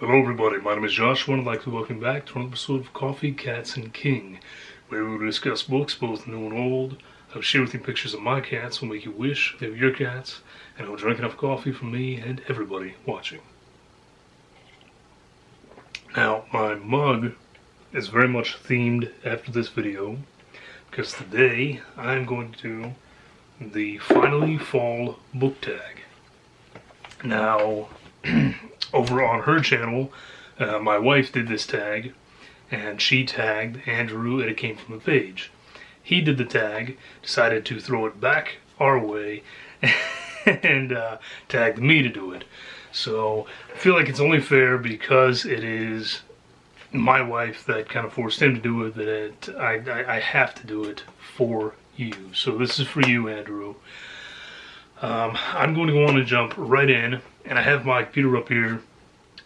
Hello everybody, my name is Joshua and I'd like to welcome back to another episode of Coffee, Cats, and King, where we will discuss books both new and old. I will share with you pictures of my cats will make you wish they were your cats, and I will drink enough coffee for me and everybody watching. Now, my mug is very much themed after this video, because today I'm going to do the Finally Fall book tag. Now, over on her channel, my wife did this tag, and she tagged Andrew, and it came from the page. He did the tag, decided to throw it back our way, and tagged me to do it. So I feel like it's only fair because it is my wife that kind of forced him to do it, that I have to do it for you. So this is for you, Andrew. I'm going to go on and jump right in, and I have my computer up here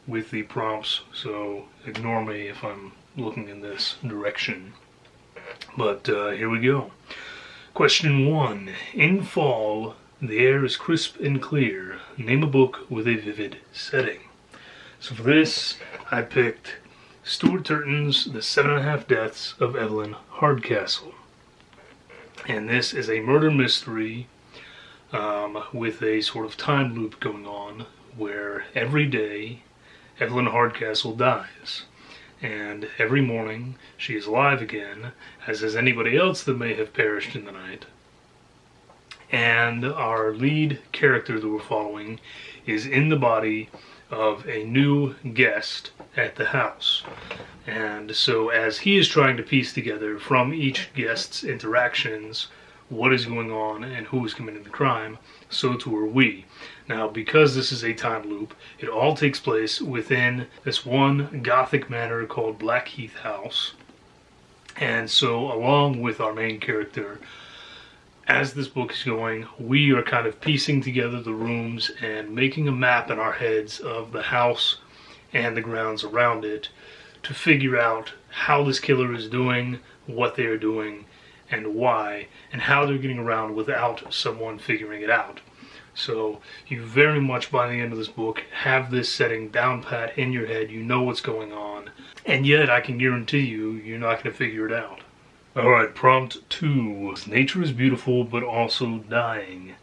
with the prompts, so ignore me if I'm looking in this direction. But here we go. Question 1. In fall, the air is crisp and clear. Name a book with a vivid setting. So for this, I picked Stuart Turton's The 7.5 Deaths of Evelyn Hardcastle. And this is a murder mystery with a sort of time loop going on, where every day Evelyn Hardcastle dies, and every morning she is alive again, as is anybody else that may have perished in the night. And our lead character that we're following is in the body of a new guest at the house. And so as he is trying to piece together from each guest's interactions what is going on and who is committing the crime, so too are we. Now, because this is a time loop, it all takes place within this one gothic manor called Blackheath House. And so, along with our main character, as this book is going, we are kind of piecing together the rooms and making a map in our heads of the house and the grounds around it to figure out how this killer is doing, what they are doing, and why, and how they're getting around without someone figuring it out. So you very much, by the end of this book, have this setting down pat in your head. You know what's going on, and yet I can guarantee you're not going to figure it out. Alright, prompt 2. Nature is beautiful but also dying.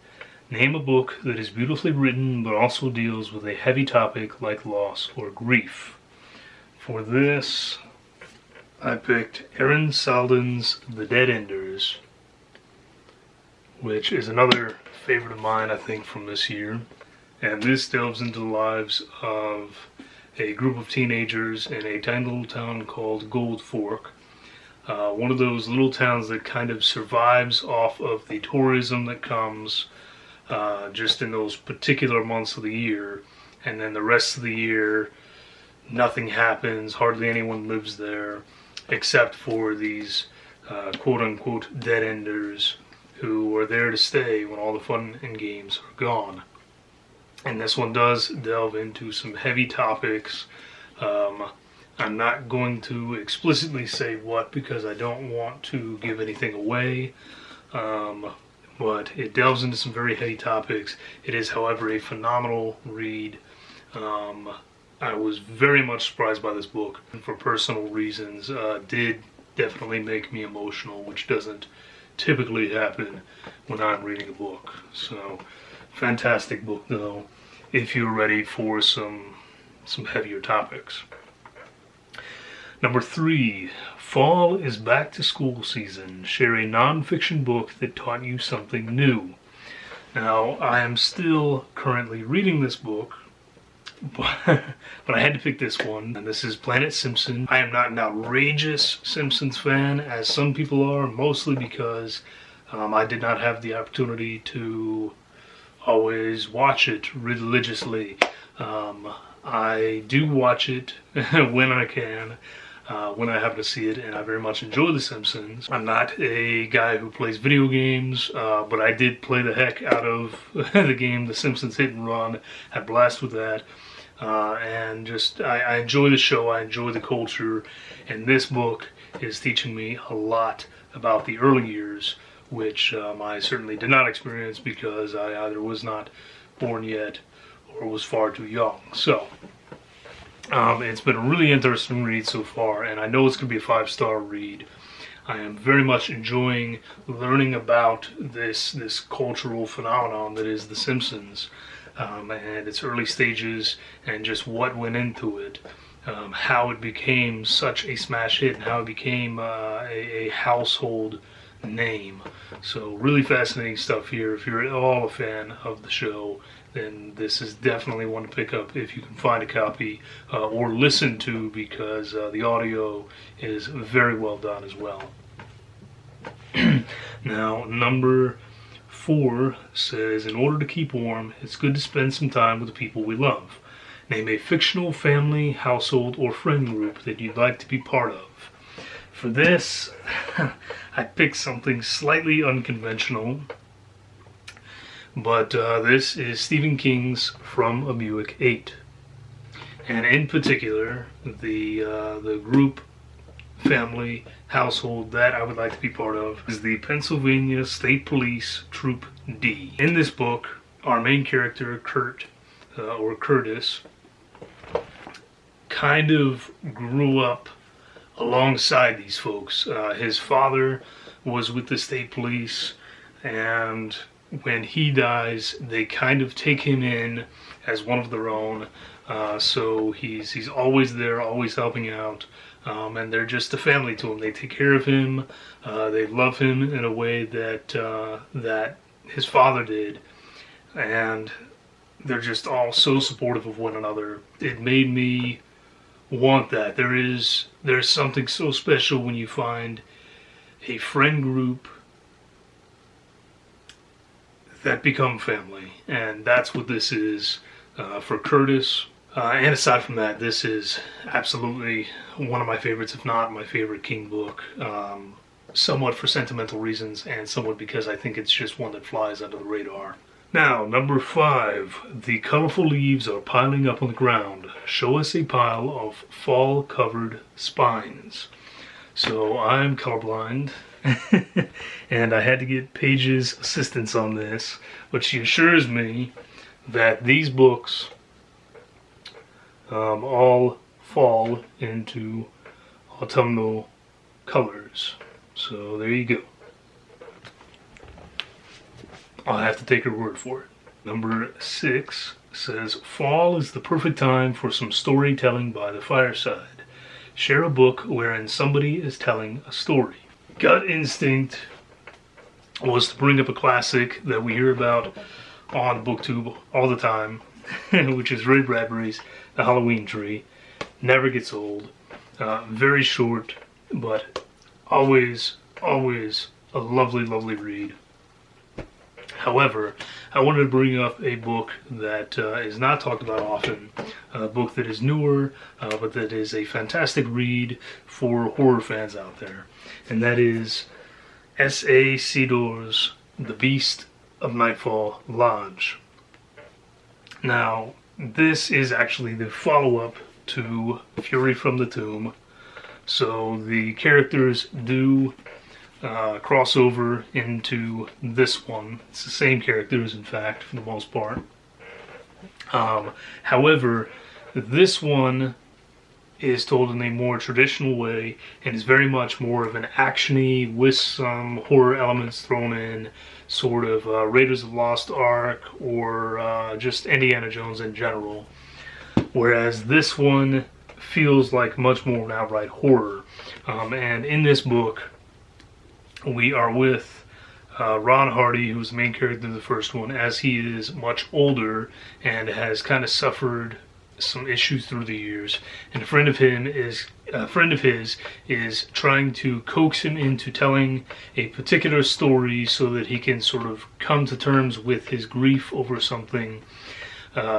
Name a book that is beautifully written but also deals with a heavy topic like loss or grief. For this, I picked Aaron Salden's The Dead Enders, which is another favorite of mine, I think, from this year. And this delves into the lives of a group of teenagers in a tiny little town called Gold Fork. One of those little towns that kind of survives off of the tourism that comes just in those particular months of the year. And then the rest of the year, nothing happens, hardly anyone lives there, except for these quote-unquote dead-enders who are there to stay when all the fun and games are gone. And this one does delve into some heavy topics. I'm not going to explicitly say what, because I don't want to give anything away, but it delves into some very heavy topics. It is, however, a phenomenal read. I was very much surprised by this book, and for personal reasons, did definitely make me emotional, which doesn't typically happen when I'm reading a book. So, fantastic book though, if you're ready for some heavier topics. Number 3, fall is back to school season. Share a non-fiction book that taught you something new. Now, I am still currently reading this book, but I had to pick this one, and this is Planet Simpson. I am not an outrageous Simpsons fan, as some people are, mostly because I did not have the opportunity to always watch it religiously. I do watch it when I can, when I happen to see it, and I very much enjoy The Simpsons. I'm not a guy who plays video games, but I did play the heck out of the game The Simpsons Hit and Run. Had a blast with that. And just, I enjoy the show, I enjoy the culture, and this book is teaching me a lot about the early years, which I certainly did not experience because I either was not born yet or was far too young. So, It's been a really interesting read so far, and I know it's going to be a 5-star read. I am very much enjoying learning about this cultural phenomenon that is The Simpsons, and its early stages, and just what went into it, how it became such a smash hit, and how it became a household name. So really fascinating stuff here. If you're at all a fan of the show, then this is definitely one to pick up if you can find a copy, or listen to, because the audio is very well done as well. Now, number 4 says, in order to keep warm, it's good to spend some time with the people we love. Name a fictional family, household, or friend group that you'd like to be part of. For this, I picked something slightly unconventional, but this is Stephen King's From a Buick 8. And in particular, the group, family, household that I would like to be part of is the Pennsylvania State Police Troop D. In this book, our main character, Curtis, kind of grew up alongside these folks. His father was with the state police, and when he dies, they kind of take him in as one of their own. So he's always there, always helping out, and they're just a family to him. They take care of him. They love him in a way that his father did, and they're just all so supportive of one another. It made me want that. There's something so special when you find a friend group that become family, and that's what this is for Curtis. And aside from that, this is absolutely one of my favorites, if not my favorite King book, somewhat for sentimental reasons, and somewhat because I think it's just one that flies under the radar. Now, number 5, the colorful leaves are piling up on the ground. Show us a pile of fall-covered spines. So I'm colorblind, and I had to get Paige's assistance on this, but she assures me that these books all fall into autumnal colors. So there you go. I'll have to take her word for it. Number 6 says, fall is the perfect time for some storytelling by the fireside. Share a book wherein somebody is telling a story. Gut instinct was to bring up a classic that we hear about on BookTube all the time, which is Ray Bradbury's The Halloween Tree. Never gets old. Very short, but always a lovely, lovely read. However, I wanted to bring up a book that is not talked about often, a book that is newer, but that is a fantastic read for horror fans out there, and that is S.A. Sidor's The Beast of Nightfall Lodge. Now, this is actually the follow-up to Fury from the Tomb, so the characters do cross over into this one. It's the same characters, in fact, for the most part. However, this one is told in a more traditional way and is very much more of an action-y with some horror elements thrown in, sort of Raiders of the Lost Ark or just Indiana Jones in general. Whereas this one feels like much more an outright horror. And in this book, we are with Ron Hardy, who's the main character of the first one, as he is much older and has kind of suffered some issues through the years. And a friend of his is trying to coax him into telling a particular story so that he can sort of come to terms with his grief over something.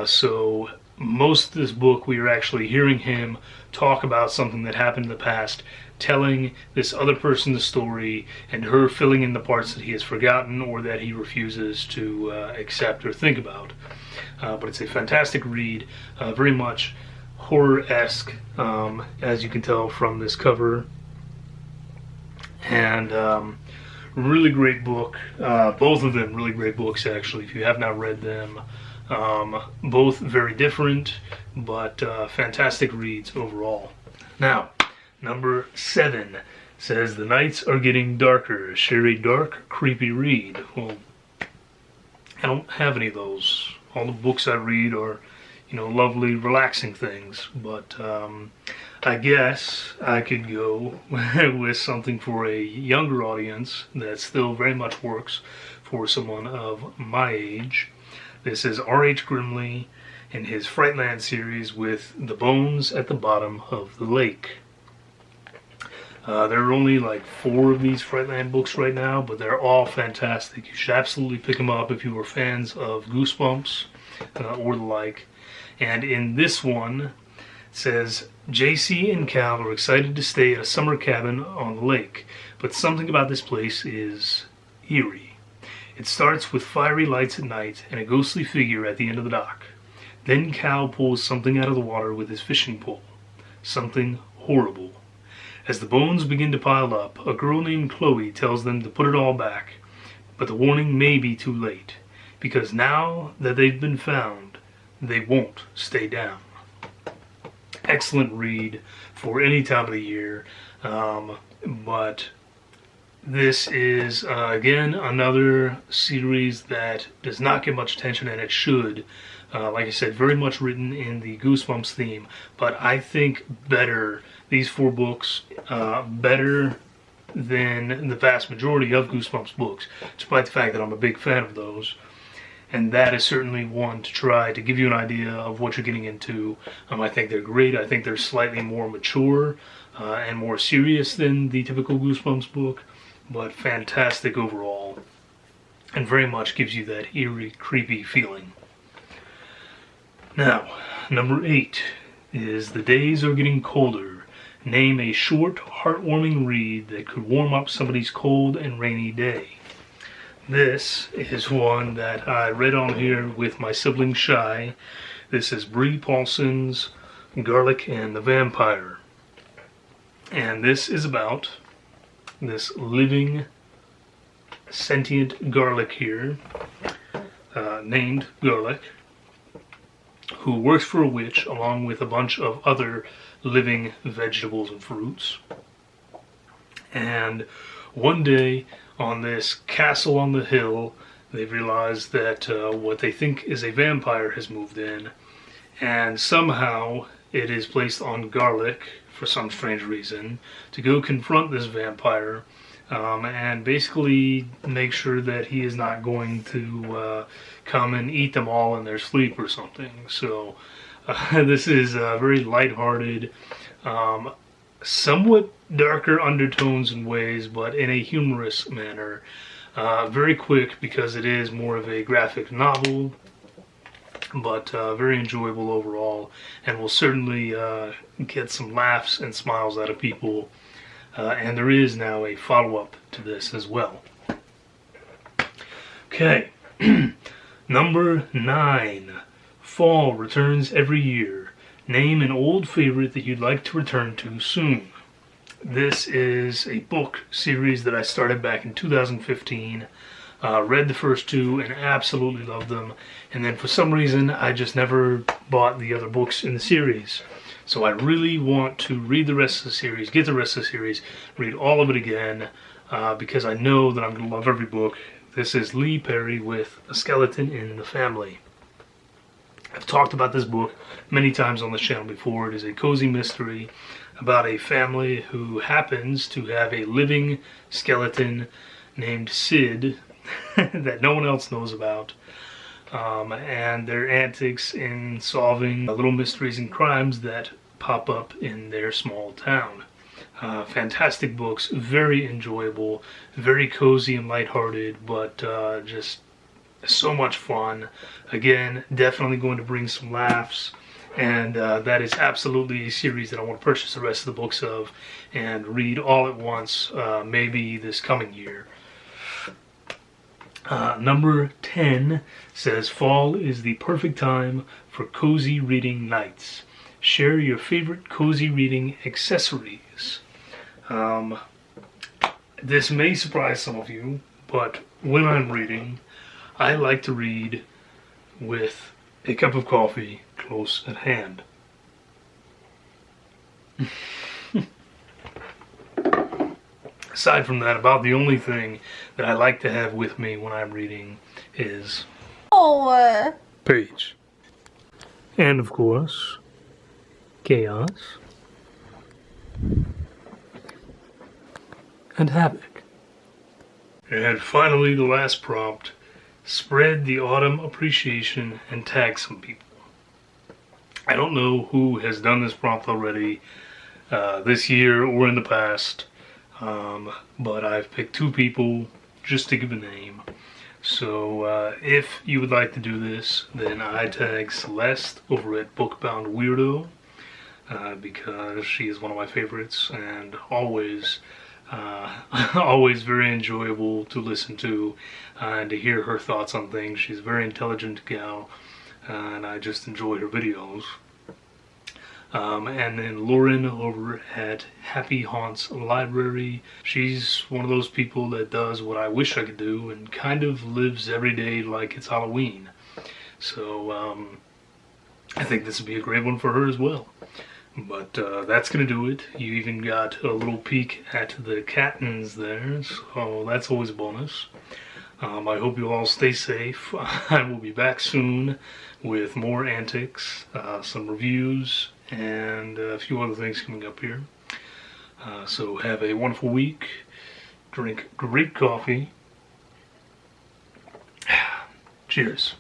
So most of this book, we are actually hearing him talk about something that happened in the past, telling this other person the story, and her filling in the parts that he has forgotten or that he refuses to accept or think about. But it's a fantastic read, very much horror-esque, as you can tell from this cover. And really great book. Both of them really great books, actually. If you have not read them, Both very different, but fantastic reads overall. Now, number 7 says, the nights are getting darker. Share a dark, creepy read. Well, I don't have any of those. All the books I read are, lovely, relaxing things. But I guess I could go with something for a younger audience that still very much works for someone of my age. This is R.H. Grimley in his Frightland series with The Bones at the Bottom of the Lake. There are only like 4 of these Frightland books right now, but they're all fantastic. You should absolutely pick them up if you are fans of Goosebumps or the like. And in this one, it says, JC and Cal are excited to stay at a summer cabin on the lake, but something about this place is eerie. It starts with fiery lights at night and a ghostly figure at the end of the dock. Then Cal pulls something out of the water with his fishing pole. Something horrible. As the bones begin to pile up, a girl named Chloe tells them to put it all back, but the warning may be too late, because now that they've been found, they won't stay down. Excellent read for any time of the year, but this is, again, another series that does not get much attention, and it should. Like I said, very much written in the Goosebumps theme, but I think better, these 4 books, better than the vast majority of Goosebumps books, despite the fact that I'm a big fan of those. And that is certainly one to try to give you an idea of what you're getting into. I think they're great. I think they're slightly more mature and more serious than the typical Goosebumps book, but fantastic overall, and very much gives you that eerie, creepy feeling. Now, number 8 is The Days Are Getting Colder. Name a short, heartwarming read that could warm up somebody's cold and rainy day. This is one that I read on here with my sibling Shy. This is Bree Paulson's Garlic and the Vampire. And this is about this living, sentient garlic here, named Garlic, who works for a witch along with a bunch of other living vegetables and fruits. And one day on this castle on the hill, they realize that what they think is a vampire has moved in, and somehow it is placed on Garlic for some strange reason to go confront this vampire and basically make sure that he is not going to come and eat them all in their sleep or something. So this is very lighthearted, somewhat darker undertones in ways, but in a humorous manner. Very quick because it is more of a graphic novel, but very enjoyable overall, and will certainly get some laughs and smiles out of people. And there is now a follow-up to this as well. Okay, number 9. Fall returns every year. Name an old favorite that you'd like to return to soon. This is a book series that I started back in 2015. Read the first 2 and absolutely loved them. And then for some reason, I just never bought the other books in the series. So I really want to read the rest of the series, get the rest of the series, read all of it again, because I know that I'm going to love every book. This is Lee Perry with A Skeleton in the Family. I've talked about this book many times on the channel before. It is a cozy mystery about a family who happens to have a living skeleton named Sid that no one else knows about. And their antics in solving little mysteries and crimes that pop up in their small town. Fantastic books, very enjoyable, very cozy and lighthearted, but just so much fun. Again, definitely going to bring some laughs, and that is absolutely a series that I want to purchase the rest of the books of and read all at once, maybe this coming year. Number 10 says, fall is the perfect time for cozy reading nights. Share your favorite cozy reading accessories. This may surprise some of you, but when I'm reading, I like to read with a cup of coffee close at hand. Aside from that, about the only thing that I like to have with me when I'm reading is page. And of course, chaos and havoc. And finally, the last prompt: spread the autumn appreciation and tag some people. I don't know who has done this prompt already this year or in the past. But I've picked 2 people just to give a name. So if you would like to do this, then I tag Celeste over at Bookbound Weirdo because she is one of my favorites and always always very enjoyable to listen to and to hear her thoughts on things. She's a very intelligent gal and I just enjoy her videos. And then Lauren over at Happy Haunts Library. She's one of those people that does what I wish I could do and kind of lives every day like it's Halloween. So I think this would be a great one for her as well. But that's going to do it. You even got a little peek at the Cattens there, so that's always a bonus. I hope you all stay safe. I will be back soon with more antics, some reviews, and a few other things coming up here. So have a wonderful week. Drink great coffee. Cheers.